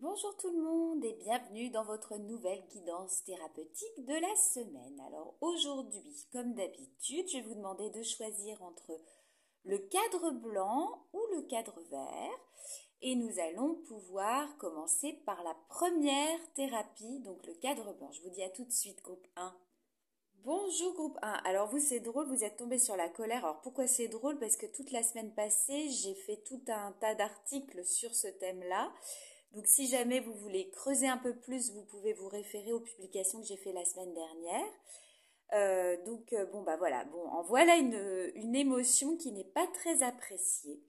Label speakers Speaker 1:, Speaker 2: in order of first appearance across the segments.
Speaker 1: Bonjour tout le monde et bienvenue dans votre nouvelle guidance thérapeutique de la semaine. Alors aujourd'hui, comme d'habitude, je vais vous demander de choisir entre le cadre blanc ou le cadre vert et nous allons pouvoir commencer par la première thérapie, donc le cadre blanc. Je vous dis à tout de suite, groupe 1. Bonjour groupe 1. Alors vous, c'est drôle, vous êtes tombé sur la colère. Alors pourquoi c'est drôle? Parce que toute la semaine passée, j'ai fait tout un tas d'articles sur ce thème-là. Donc si jamais vous voulez creuser un peu plus, vous pouvez vous référer aux publications que j'ai fait la semaine dernière. Bon bah voilà, bon en voilà une émotion qui n'est pas très appréciée.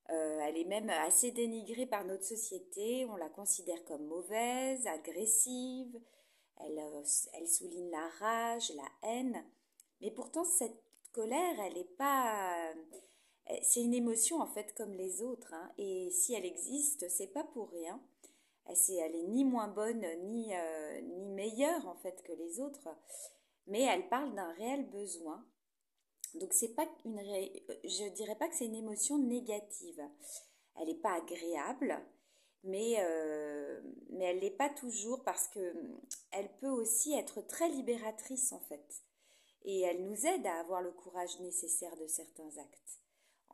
Speaker 1: Elle est même assez dénigrée par notre société. On la considère comme mauvaise, agressive. Elle souligne la rage, la haine. Mais pourtant cette colère, elle n'est pas. C'est une émotion en fait comme les autres, hein. Et si elle existe, c'est pas pour rien. Elle est ni moins bonne ni meilleure en fait que les autres, mais elle parle d'un réel besoin. Donc c'est pas je dirais pas que c'est une émotion négative. Elle n'est pas agréable, mais elle l'est pas toujours parce que elle peut aussi être très libératrice en fait. Et elle nous aide à avoir le courage nécessaire de certains actes.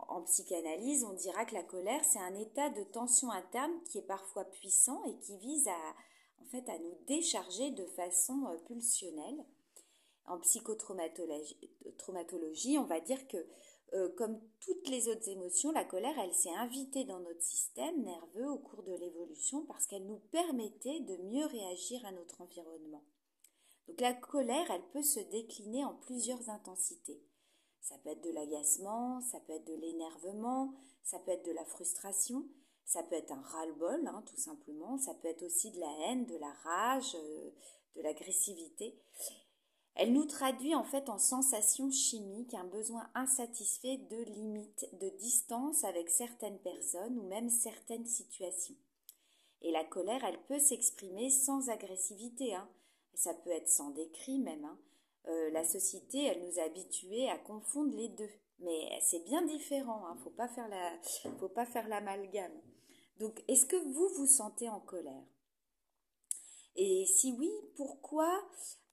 Speaker 1: En psychanalyse, on dira que la colère, c'est un état de tension interne qui est parfois puissant et qui vise à nous décharger de façon pulsionnelle. En psychotraumatologie, on va dire que, comme toutes les autres émotions, la colère, elle s'est invitée dans notre système nerveux au cours de l'évolution parce qu'elle nous permettait de mieux réagir à notre environnement. Donc la colère, elle peut se décliner en plusieurs intensités. Ça peut être de l'agacement, ça peut être de l'énervement, ça peut être de la frustration, ça peut être un ras-le-bol, hein, tout simplement, ça peut être aussi de la haine, de la rage, de l'agressivité. Elle nous traduit en fait en sensations chimiques, un besoin insatisfait de limite, de distance avec certaines personnes ou même certaines situations. Et la colère, elle peut s'exprimer sans agressivité, hein. Ça peut être sans des cris même, hein. La société, elle nous a habitués à confondre les deux. Mais c'est bien différent, hein. Faut pas faire l'amalgame. Donc, est-ce que vous vous sentez en colère? Et si oui, pourquoi?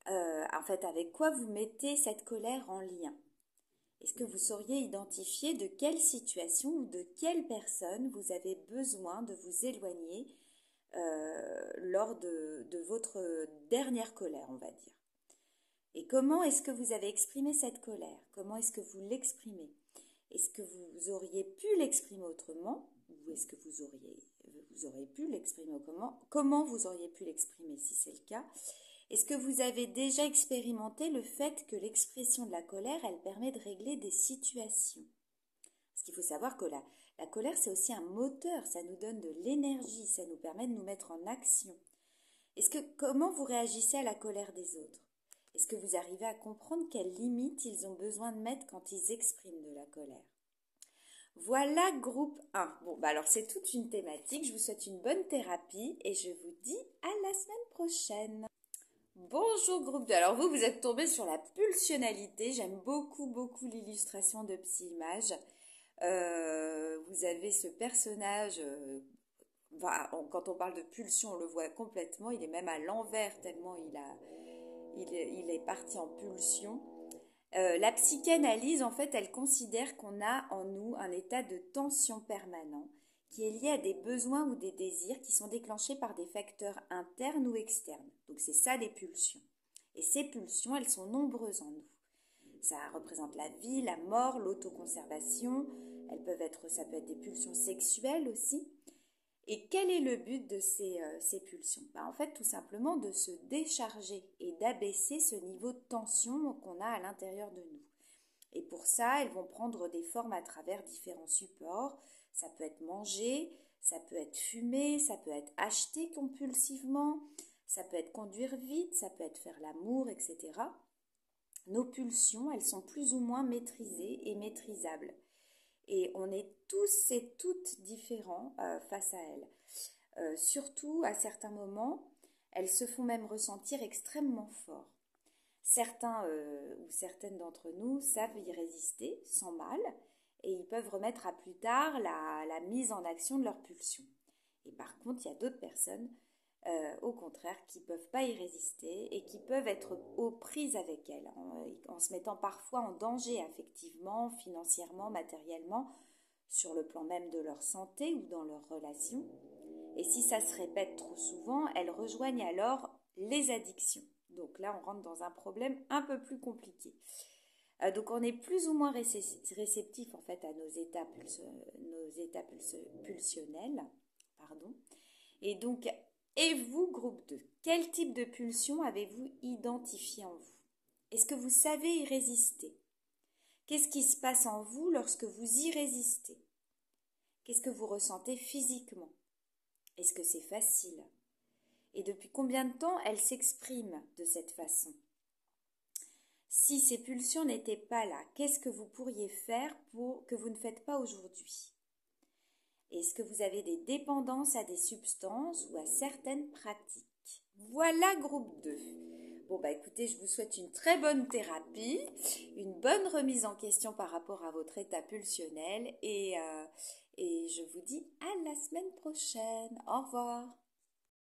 Speaker 1: Avec quoi vous mettez cette colère en lien? Est-ce que vous sauriez identifier de quelle situation ou de quelle personne vous avez besoin de vous éloigner lors de votre dernière colère, on va dire? Et comment est-ce que vous avez exprimé cette colère? Comment est-ce que vous l'exprimez? Est-ce que vous auriez pu l'exprimer autrement? Ou est-ce que vous auriez pu l'exprimer autrement? Comment vous auriez pu l'exprimer si c'est le cas? Est-ce que vous avez déjà expérimenté le fait que l'expression de la colère, elle permet de régler des situations? Parce qu'il faut savoir que la colère, c'est aussi un moteur, ça nous donne de l'énergie, ça nous permet de nous mettre en action. Comment vous réagissez à la colère des autres? Est-ce que vous arrivez à comprendre quelles limites ils ont besoin de mettre quand ils expriment de la colère? Voilà, groupe 1. Bon, bah alors c'est toute une thématique. Je vous souhaite une bonne thérapie et je vous dis à la semaine prochaine. Bonjour, groupe 2. Alors vous êtes tombé sur la pulsionalité. J'aime beaucoup, beaucoup l'illustration de Psy-Image. Vous avez ce personnage, quand on parle de pulsion, on le voit complètement. Il est même à l'envers tellement il est parti en pulsion. La psychanalyse, en fait, elle considère qu'on a en nous un état de tension permanent qui est lié à des besoins ou des désirs qui sont déclenchés par des facteurs internes ou externes. Donc c'est ça les pulsions. Et ces pulsions, elles sont nombreuses en nous. Ça représente la vie, la mort, l'autoconservation. Ça peut être des pulsions sexuelles aussi. Et quel est le but de ces pulsions? En fait, tout simplement de se décharger et d'abaisser ce niveau de tension qu'on a à l'intérieur de nous. Et pour ça, elles vont prendre des formes à travers différents supports. Ça peut être manger, ça peut être fumer, ça peut être acheter compulsivement, ça peut être conduire vite, ça peut être faire l'amour, etc. Nos pulsions, elles sont plus ou moins maîtrisées et maîtrisables. Et on est tous et toutes différents face à elles. Surtout, à certains moments, elles se font même ressentir extrêmement fort. Certains ou certaines d'entre nous savent y résister sans mal et ils peuvent remettre à plus tard la mise en action de leur pulsion. Et par contre, contre, il y a d'autres personnes, au contraire, qui ne peuvent pas y résister et qui peuvent être aux prises avec elles, en se mettant parfois en danger affectivement, financièrement, matériellement, sur le plan même de leur santé ou dans leurs relations. Et si ça se répète trop souvent, elles rejoignent alors les addictions. Donc là, on rentre dans un problème un peu plus compliqué. Donc on est plus ou moins réceptif en fait à nos états pulsionnelles. Pardon. Et donc, et vous, groupe 2, quel type de pulsion avez-vous identifié en vous? Est-ce que vous savez y résister? Qu'est-ce qui se passe en vous lorsque vous y résistez? Qu'est-ce que vous ressentez physiquement? Est-ce que c'est facile? Et depuis combien de temps elles s'expriment de cette façon? Si ces pulsions n'étaient pas là, qu'est-ce que vous pourriez faire que vous ne faites pas aujourd'hui? Est-ce que vous avez des dépendances à des substances ou à certaines pratiques? Voilà, groupe 2. Bon, bah écoutez, je vous souhaite une très bonne thérapie, une bonne remise en question par rapport à votre état pulsionnel et je vous dis à la semaine prochaine. Au revoir.